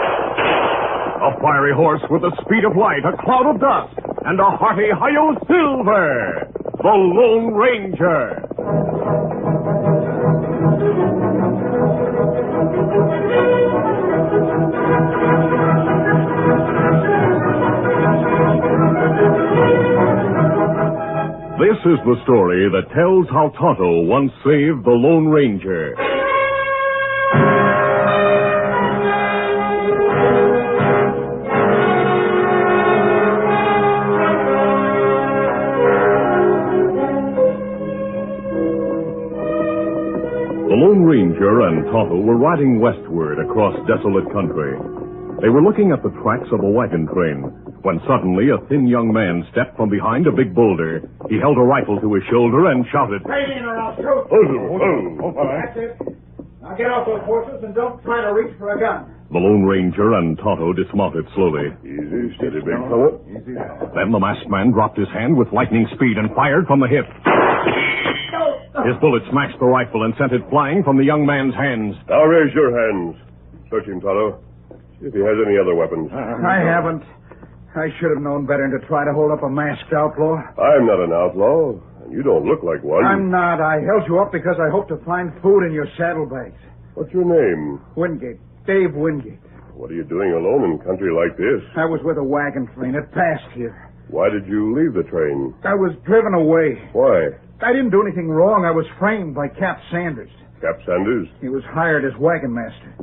A fiery horse with the speed of light, a cloud of dust, and a hearty hi-yo silver, the Lone Ranger. This is the story that tells how Tonto once saved the Lone Ranger. The Lone Ranger and Tonto were riding westward across desolate country. They were looking at the tracks of a wagon train when suddenly a thin young man stepped from behind a big boulder. He held a rifle to his shoulder and shouted, "Right in or I'll shoot!" That's it. Now get off those horses and don't try to reach for a gun. The Lone Ranger and Tonto dismounted slowly. Easy, steady, big fellow. Easy. Then the masked man dropped his hand with lightning speed and fired from the hip. His bullet smashed the rifle and sent it flying from the young man's hands. Now raise your hands. Search him, Tonto. See if he has any other weapons. I haven't. I should have known better than to try to hold up a masked outlaw. I'm not an outlaw, and you don't look like one. I'm not. I held you up because I hoped to find food in your saddlebags. What's your name? Wingate. Dave Wingate. What are you doing alone in country like this? I was with a wagon train. It passed here. Why did you leave the train? I was driven away. Why? I didn't do anything wrong. I was framed by Cap Sanders. Cap Sanders? He was hired as wagon master.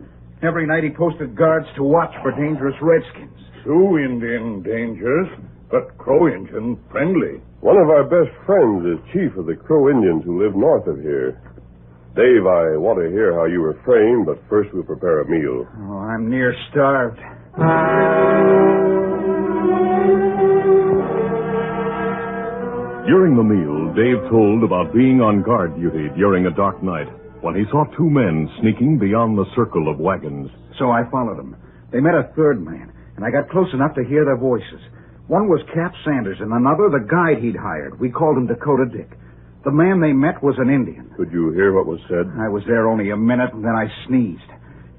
Every night he posted guards to watch for dangerous redskins. Sioux Indian dangerous, but Crow Indian friendly. One of our best friends is chief of the Crow Indians who live north of here. Dave, I want to hear how you were framed, but first we'll prepare a meal. Oh, I'm near starved. During the meal, Dave told about being on guard duty during a dark night when he saw two men sneaking beyond the circle of wagons. So I followed them. They met a third man, and I got close enough to hear their voices. One was Cap Sanders, and another the guide he'd hired. We called him Dakota Dick. The man they met was an Indian. Could you hear what was said? I was there only a minute, and then I sneezed.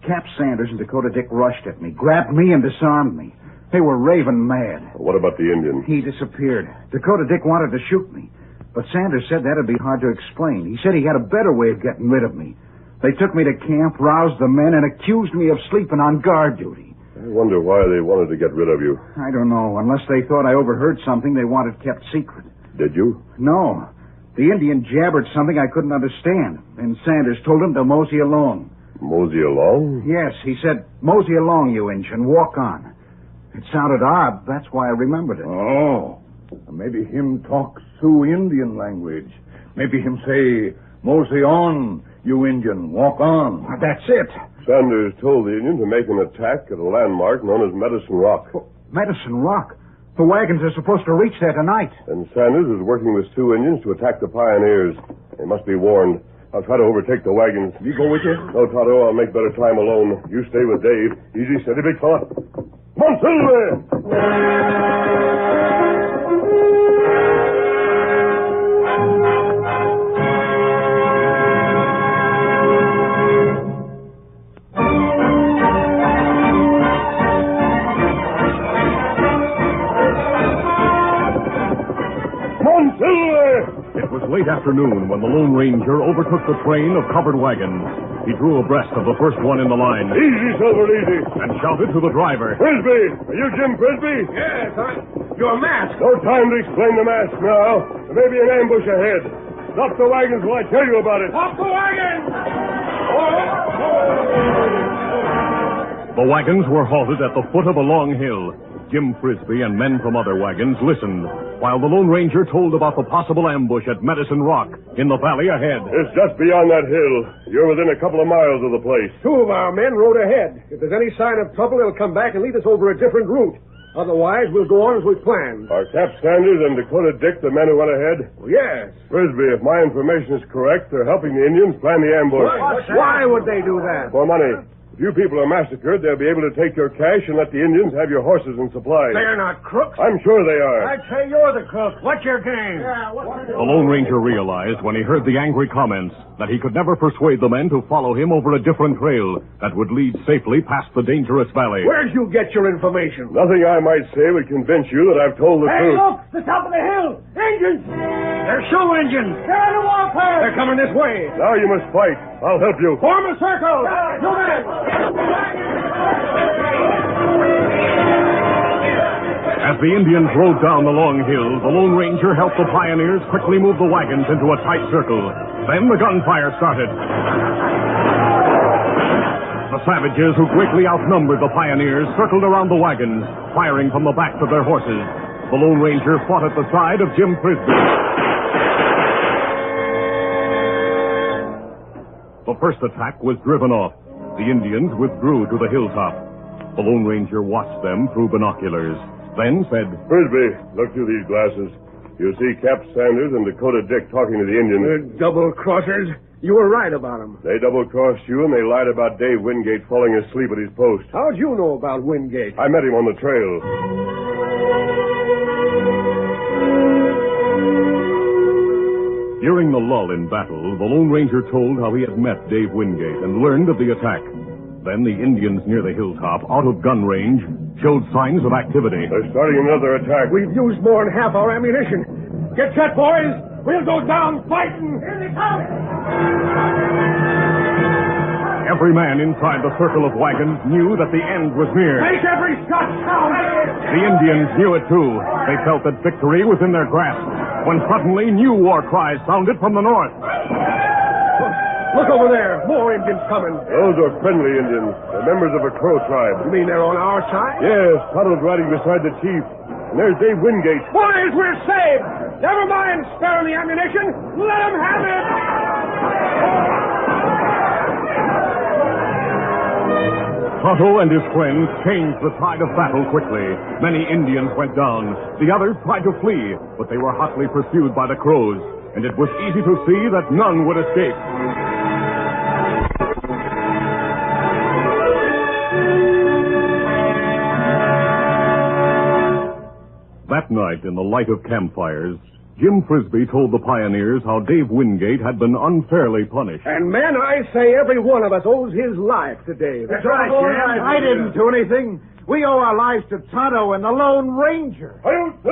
Cap Sanders and Dakota Dick rushed at me, grabbed me, and disarmed me. They were raving mad. What about the Indian? He disappeared. Dakota Dick wanted to shoot me, but Sanders said that'd be hard to explain. He said he had a better way of getting rid of me. They took me to camp, roused the men, and accused me of sleeping on guard duty. I wonder why they wanted to get rid of you. I don't know. Unless they thought I overheard something they wanted kept secret. Did you? No. The Indian jabbered something I couldn't understand, and Sanders told him to mosey along. Mosey along? Yes, he said, "Mosey along, you inch, and walk on." It sounded odd. That's why I remembered it. Oh, maybe him talk Sioux Indian language. Maybe him say, "Mosey on, you Indian, walk on." That's it. Sanders told the Indian to make an attack at a landmark known as Medicine Rock. Medicine Rock? The wagons are supposed to reach there tonight. And Sanders is working with Sioux Indians to attack the pioneers. They must be warned. I'll try to overtake the wagons. You go with you? No, Tonto, I'll make better time alone. You stay with Dave. Easy, steady, big fella. Come on, Silver! It was late afternoon when the Lone Ranger overtook the train of covered wagons. He drew abreast of the first one in the line. Easy, Silver, easy. And shouted to the driver. Frisbee! Are you Jim Frisbee? Yes, you're masked. No time to explain the mask now. There may be an ambush ahead. Stop the wagons while I tell you about it. Off the wagon! The wagons were halted at the foot of a long hill. Jim Frisbee and men from other wagons listened, while the Lone Ranger told about the possible ambush at Medicine Rock in the valley ahead. It's just beyond that hill. You're within a couple of miles of the place. Two of our men rode ahead. If there's any sign of trouble, they'll come back and lead us over a different route. Otherwise, we'll go on as we planned. Are Cap Sanders and Dakota Dick the men who went ahead? Well, yes. Frisbee, if my information is correct, they're helping the Indians plan the ambush. Why would they do that? For money. If you people are massacred, they'll be able to take your cash and let the Indians have your horses and supplies. They're not crooks. I'm sure they are. I'd say you're the crook. What's your game? The Lone Ranger realized when he heard the angry comments that he could never persuade the men to follow him over a different trail that would lead safely past the dangerous valley. Where'd you get your information? Nothing I might say would convince you that I've told the truth. Look! The top of the hill! Engines! They're show engines! They're on the warpath! They're coming this way! Now you must fight. I'll help you. Form a circle! You men! As the Indians rode down the long hill, the Lone Ranger helped the pioneers quickly move the wagons into a tight circle. Then the gunfire started. The savages, who greatly outnumbered the pioneers, circled around the wagons, firing from the backs of their horses. The Lone Ranger fought at the side of Jim Frisbee. The first attack was driven off. The Indians withdrew to the hilltop. The Lone Ranger watched them through binoculars, then said, Frisbee, look through these glasses. You'll see Cap Sanders and Dakota Dick talking to the Indians. Double-crossers. You were right about them. They double-crossed you, and they lied about Dave Wingate falling asleep at his post. How'd you know about Wingate? I met him on the trail. During the lull in battle, the Lone Ranger told how he had met Dave Wingate and learned of the attack. Then the Indians near the hilltop, out of gun range, showed signs of activity. They're starting another attack. We've used more than half our ammunition. Get set, boys. We'll go down fighting. Here they come. Every man inside the circle of wagons knew that the end was near. Make every shot count. The Indians knew it too. They felt that victory was in their grasp, when suddenly new war cries sounded from the north. Look over there. More Indians coming. Those are friendly Indians. They're members of a Crow tribe. You mean they're on our side? Yes, Tonto's riding beside the chief. And there's Dave Wingate. Boys, we're saved. Never mind sparing the ammunition. Let them have it. Tonto and his friends changed the tide of battle quickly. Many Indians went down. The others tried to flee, but they were hotly pursued by the Crows, and it was easy to see that none would escape. That night, in the light of campfires, Jim Frisbee told the pioneers how Dave Wingate had been unfairly punished. And, men, I say every one of us owes his life to Dave. That's right, Jim. I didn't do anything. We owe our lives to Tonto and the Lone Ranger. Hooray!